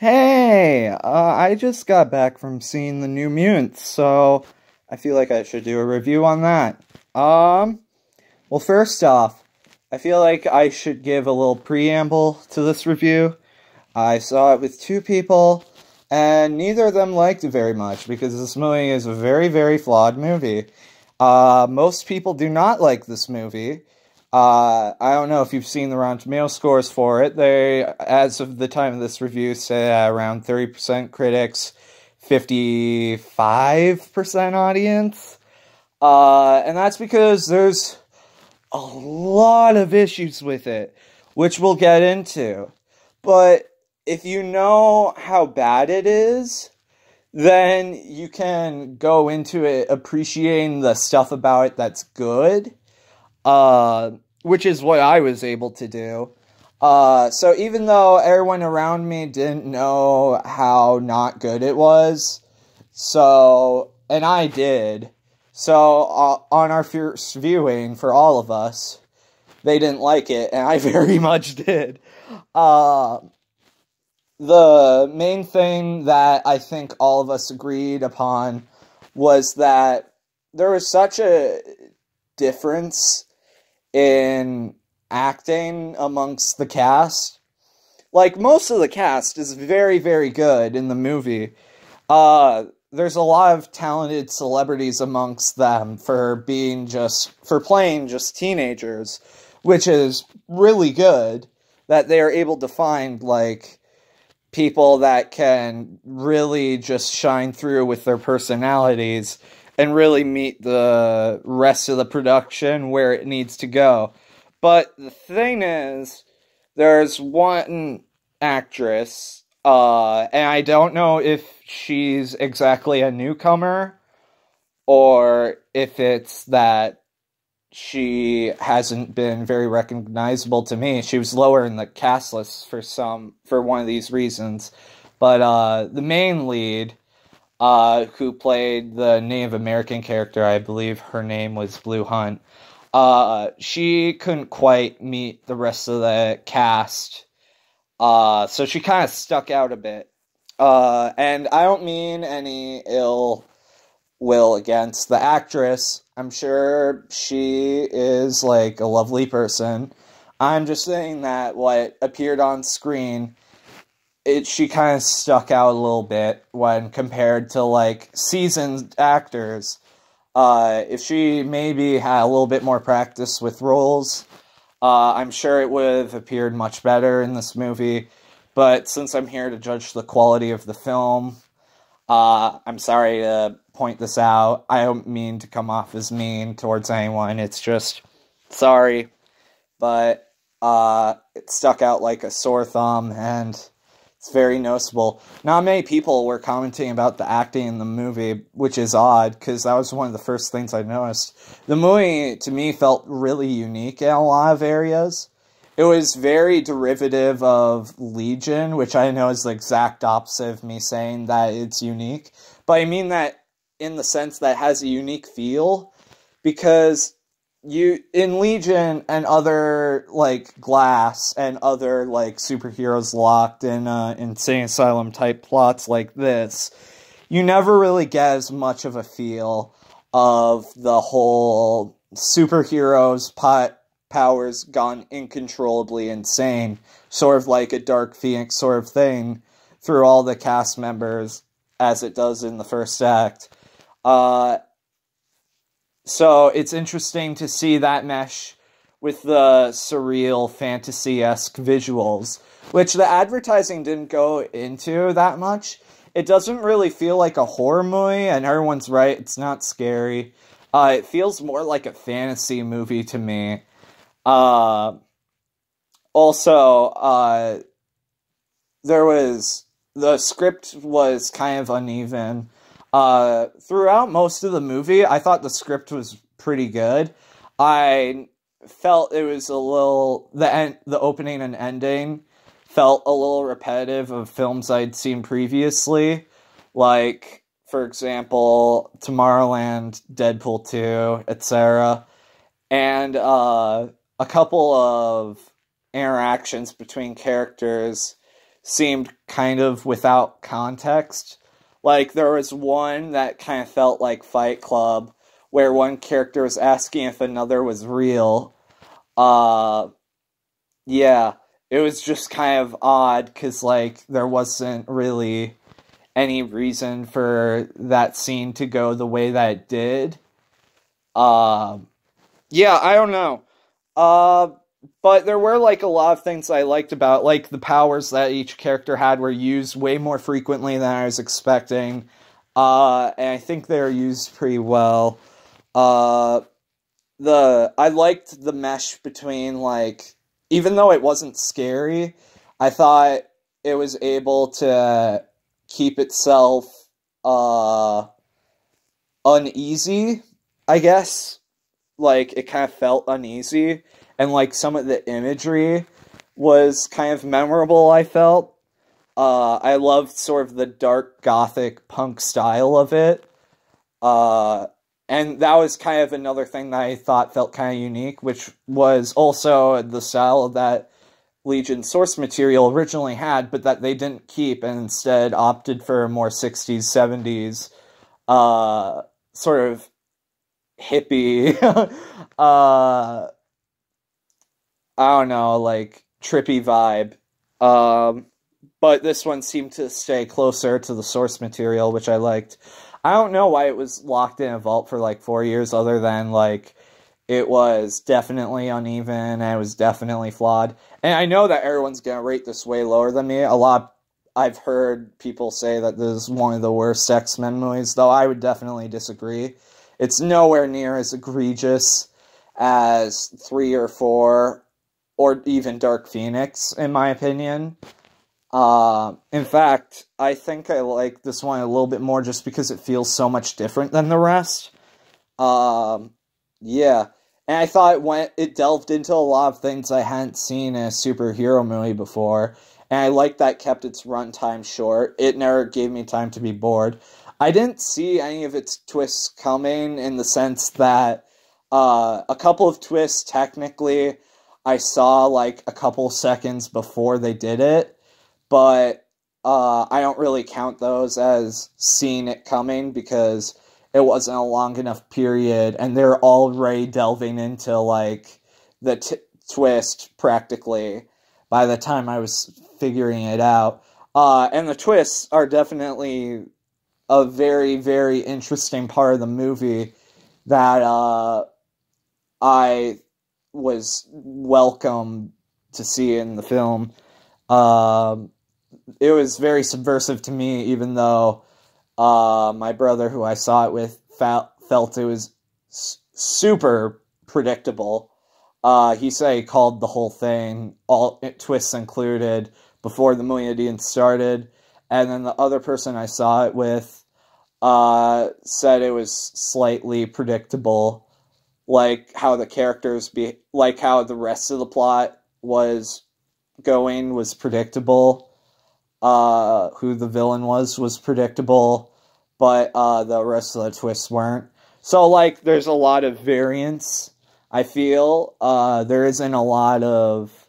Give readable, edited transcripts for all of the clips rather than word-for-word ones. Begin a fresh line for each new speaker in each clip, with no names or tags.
Hey, I just got back from seeing the new Mutants, so I feel like I should do a review on that. Well, first off, I feel like I should give a little preamble to this review. I saw it with two people, and neither of them liked it very much, because this movie is a very, very flawed movie. Most people do not like this movie. I don't know if you've seen the Rotten Tomatoes scores for it. They, as of the time of this review, say around 30% critics, 55% audience. And that's because there's a lot of issues with it, which we'll get into. But if you know how bad it is, then you can go into it appreciating the stuff about it that's good. Which is what I was able to do. So even though everyone around me didn't know how not good it was, and I did, on our first viewing for all of us, they didn't like it, and I very much did. The main thing that I think all of us agreed upon was that there was such a difference in acting amongst the cast. Like, most of the cast is very, very good in the movie. There's a lot of talented celebrities amongst them for playing just teenagers, which is really good that they are able to find, like, people that can really just shine through with their personalities and really meet the rest of the production where it needs to go. But the thing is, there's one actress, and I don't know if she's exactly a newcomer, or if it's that she hasn't been very recognizable to me. She was lower in the cast list for one of these reasons. But the main lead, who played the Native American character, I believe her name was Blue Hunt, she couldn't quite meet the rest of the cast, so she kind of stuck out a bit. And I don't mean any ill will against the actress. I'm sure she is, like, a lovely person. I'm just saying that what appeared on screen, she kind of stuck out a little bit when compared to, like, seasoned actors. If she maybe had a little bit more practice with roles, I'm sure it would have appeared much better in this movie. But since I'm here to judge the quality of the film, I'm sorry to point this out. I don't mean to come off as mean towards anyone. It's just, sorry. But, it stuck out like a sore thumb, and it's very noticeable. Not many people were commenting about the acting in the movie, which is odd, because that was one of the first things I noticed. The movie, to me, felt really unique in a lot of areas. It was very derivative of Legion, which I know is the exact opposite of me saying that it's unique. But I mean that in the sense that it has a unique feel, because in Legion and other, like, Glass and other, like, superheroes locked in insane asylum type plots like this, you never really get as much of a feel of the whole superheroes powers gone uncontrollably insane, sort of like a Dark Phoenix sort of thing, through all the cast members, as it does in the first act. So it's interesting to see that mesh with the surreal, fantasy-esque visuals, which the advertising didn't go into that much. It doesn't really feel like a horror movie, and everyone's right, it's not scary. It feels more like a fantasy movie to me. Also, the script was kind of uneven. Throughout most of the movie, I thought the script was pretty good. I felt it was a little, the opening and ending felt a little repetitive of films I'd seen previously. Like, for example, Tomorrowland, Deadpool 2, etc. And, a couple of interactions between characters seemed kind of without context. Like, there was one that kind of felt like Fight Club, where one character was asking if another was real. Yeah, it was just kind of odd, because, like, there wasn't really any reason for that scene to go the way that it did. Yeah, I don't know. But there were, like, a lot of things I liked about, like, the powers that each character had were used way more frequently than I was expecting. And I think they were used pretty well. I liked the mesh between, like, even though it wasn't scary, I thought it was able to keep itself, uneasy, I guess. Like, it kind of felt uneasy, and, like, some of the imagery was kind of memorable, I felt. I loved sort of the dark gothic punk style of it. And that was kind of another thing that I thought felt kind of unique, which was also the style that Legion source material originally had, but that they didn't keep and instead opted for a more 60s, 70s, sort of hippie, I don't know, like, trippy vibe. But this one seemed to stay closer to the source material, which I liked. I don't know why it was locked in a vault for, like, 4 years, other than, like, it was definitely uneven, and it was definitely flawed. And I know that everyone's gonna rate this way lower than me. I've heard people say that this is one of the worst X-Men movies, though I would definitely disagree. It's nowhere near as egregious as 3 or 4, or even Dark Phoenix, in my opinion. In fact, I think I like this one a little bit more just because it feels so much different than the rest. Yeah. And I thought it delved into a lot of things I hadn't seen in a superhero movie before. And I like that kept its runtime short. It never gave me time to be bored. I didn't see any of its twists coming, in the sense that a couple of twists, technically, I saw, like, a couple seconds before they did it. But I don't really count those as seeing it coming, because it wasn't a long enough period, and they're already delving into, like, the twist, practically, by the time I was figuring it out. And the twists are definitely a very, very interesting part of the movie that I was welcome to see in the film. It was very subversive to me, even though my brother, who I saw it with, felt it was super predictable. He said he called the whole thing, all twists included, before the movie had even started. And then the other person I saw it with said it was slightly predictable, like how the characters like how the rest of the plot was going was predictable. Who the villain was predictable, but the rest of the twists weren't. So, like, there's a lot of variance, I feel. There isn't a lot of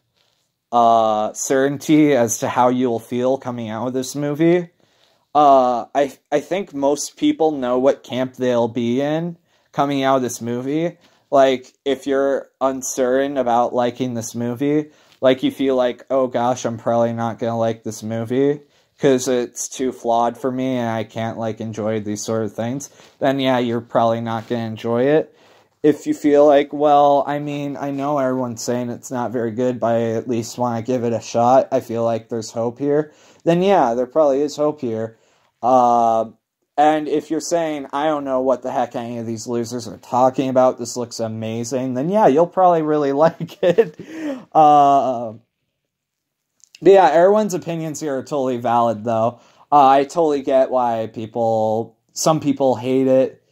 certainty as to how you'll feel coming out of this movie. I think most people know what camp they'll be in coming out of this movie. Like, if you're uncertain about liking this movie, like, you feel like, oh gosh, I'm probably not gonna like this movie because it's too flawed for me and I can't, like, enjoy these sort of things, then yeah, you're probably not gonna enjoy it. If you feel like, well, I mean, I know everyone's saying it's not very good, but I at least want to give it a shot, I feel like there's hope here, then yeah, there probably is hope here. And if you're saying, I don't know what the heck any of these losers are talking about, this looks amazing, then yeah, you'll probably really like it. But yeah, everyone's opinions here are totally valid, though. I totally get why some people hate it,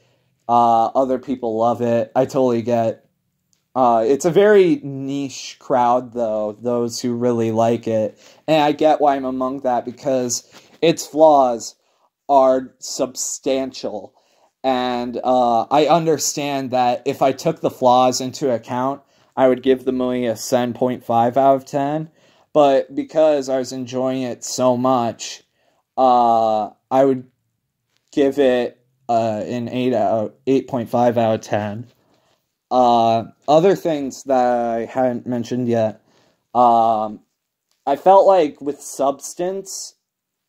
other people love it. I totally get. It's a very niche crowd, though, those who really like it. And I get why I'm among that, because its flaws are substantial. And I understand that if I took the flaws into account, I would give the movie a 7.5 out of 10. but because I was enjoying it so much, I would give it an 8.5 out of 10. Other things that I hadn't mentioned yet. I felt like with substance,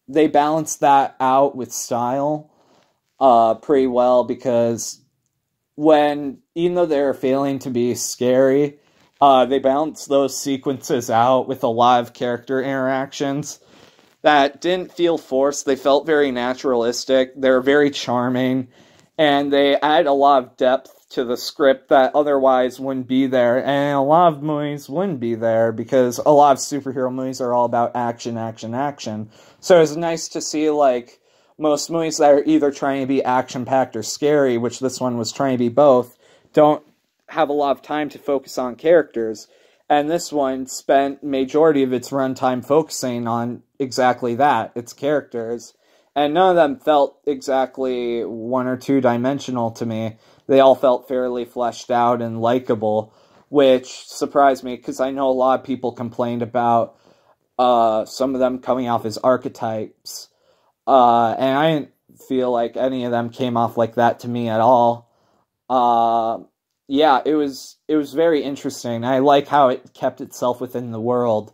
they balanced that out with style pretty well, because even though they're failing to be scary, they balance those sequences out with a lot of character interactions that didn't feel forced. They felt very naturalistic. They're very charming, and they add a lot of depth to the script that otherwise wouldn't be there. And a lot of movies wouldn't be there because a lot of superhero movies are all about action, action, action. So it's nice to see, like, most movies that are either trying to be action-packed or scary, which this one was trying to be both, don't have a lot of time to focus on characters. And this one spent majority of its runtime focusing on exactly that, its characters. And none of them felt exactly one or two dimensional to me. They all felt fairly fleshed out and likable, which surprised me because I know a lot of people complained about some of them coming off as archetypes. And I didn't feel like any of them came off like that to me at all. Yeah, it was very interesting. I like how it kept itself within the world.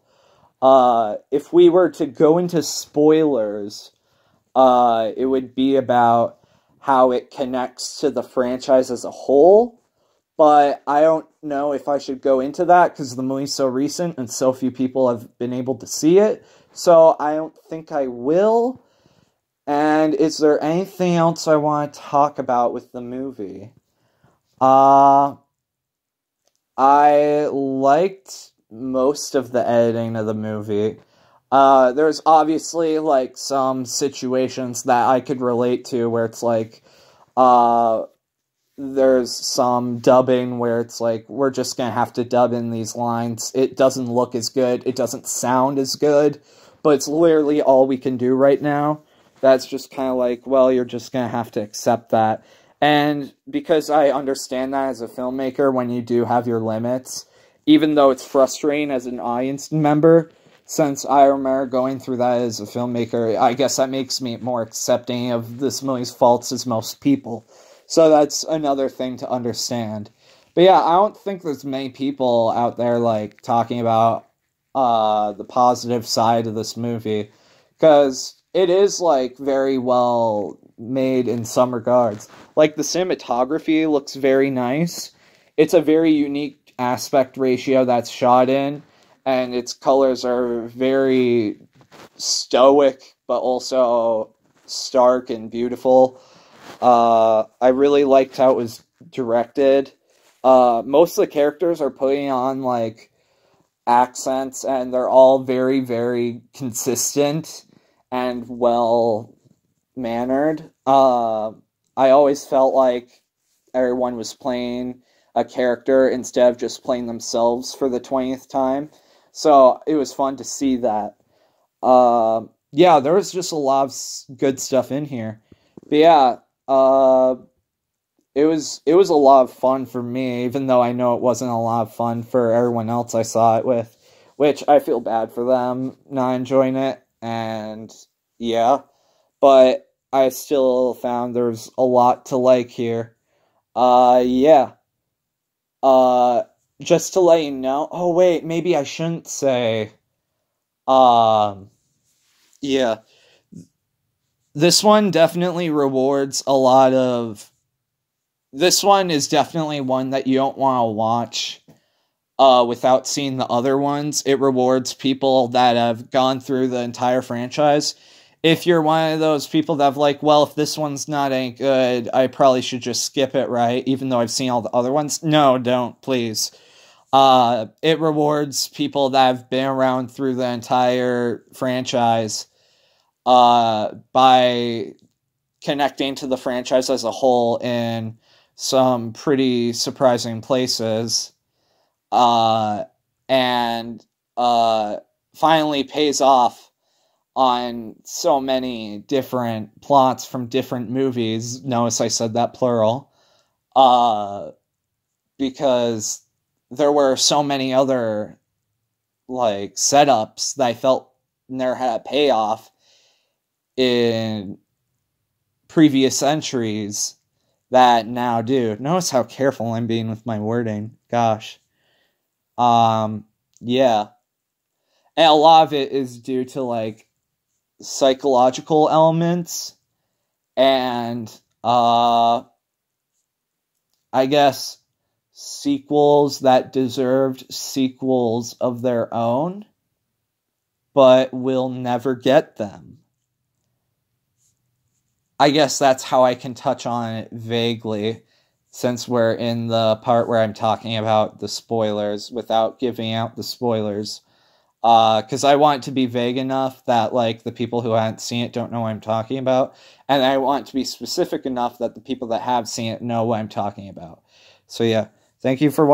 If we were to go into spoilers, it would be about how it connects to the franchise as a whole, but I don't know if I should go into that because the movie's so recent and so few people have been able to see it, so I don't think I will. And is there anything else I want to talk about with the movie? I liked most of the editing of the movie. There's obviously, like, some situations that I could relate to where it's like, there's some dubbing where it's like, we're just gonna have to dub in these lines. It doesn't look as good, it doesn't sound as good, but it's literally all we can do right now. That's just kind of like, well, you're just gonna have to accept that. And because I understand that as a filmmaker, when you do have your limits, even though it's frustrating as an audience member, since I remember going through that as a filmmaker, I guess that makes me more accepting of this movie's faults as most people. So that's another thing to understand. But yeah, I don't think there's many people out there, like, talking about the positive side of this movie, because it is, like, very well made in some regards. Like, the cinematography looks very nice. It's a very unique aspect ratio that's shot in, and its colors are very stoic, but also stark and beautiful. I really liked how it was directed. Most of the characters are putting on, like, accents, and they're all very, very consistent and well-mannered. I always felt like everyone was playing a character instead of just playing themselves for the 20th time. So it was fun to see that. Yeah, there was just a lot of good stuff in here. But yeah, it was a lot of fun for me, even though I know it wasn't a lot of fun for everyone else I saw it with, which I feel bad for them not enjoying it, and yeah, but I still found there's a lot to like here. Yeah. Just to let you know, oh wait, maybe I shouldn't say, yeah. This one definitely rewards a lot of... This one is definitely one that you don't want to watch without seeing the other ones. It rewards people that have gone through the entire franchise. If you're one of those people that have, like, well, if this one's not any good, I probably should just skip it, right? Even though I've seen all the other ones. No, don't, please. It rewards people that have been around through the entire franchise by connecting to the franchise as a whole in some pretty surprising places, and finally pays off on so many different plots from different movies. Notice I said that plural, because there were so many other like setups that I felt never had a payoff in previous entries that now do. Notice how careful I'm being with my wording. Gosh. Yeah. And a lot of it is due to like psychological elements and I guess sequels that deserved sequels of their own but will never get them. I guess that's how I can touch on it vaguely, since we're in the part where I'm talking about the spoilers without giving out the spoilers. Because I want it to be vague enough that, like, the people who haven't seen it don't know what I'm talking about, and I want it to be specific enough that the people that have seen it know what I'm talking about. So yeah, thank you for watching.